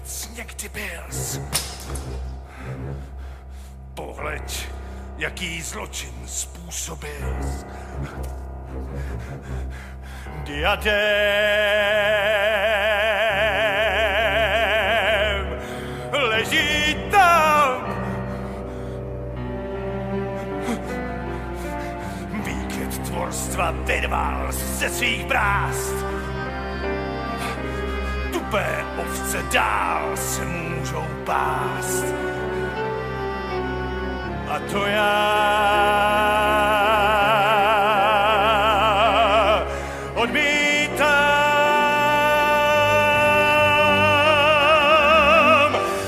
jsi někdy byls. Pohleď, jaký zločin způsobil. Diadém leží tam. Výkvět tvorstva vyrval ze svých brást. Tupé ovce dál se můžou pást. A to já odmítám.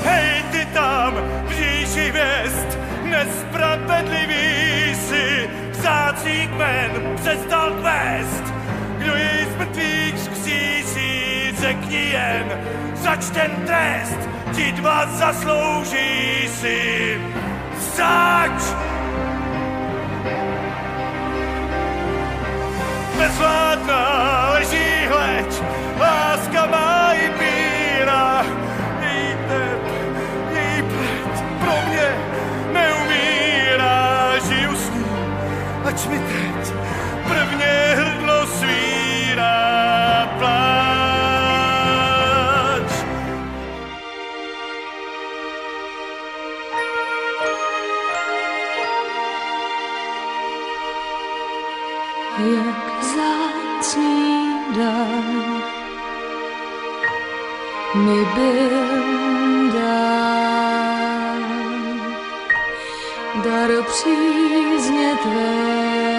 Hej, ty tam, v říši hvězd, nespravedlivý si, vzácný kmen přestal kvést. Kdo jej z mrtvých vzkřísí, řekni jen, zač ten trest, ti dva zaslouží si. Zač! Bezvládná leží hleď, láska má i víra. Její tep, její pleť pro mě neumírá. Žiju s ní, ač mi teď prvně hrdlo svírá. Pláč. Jak vzácný dar mi byl dán, dar přízně tvé.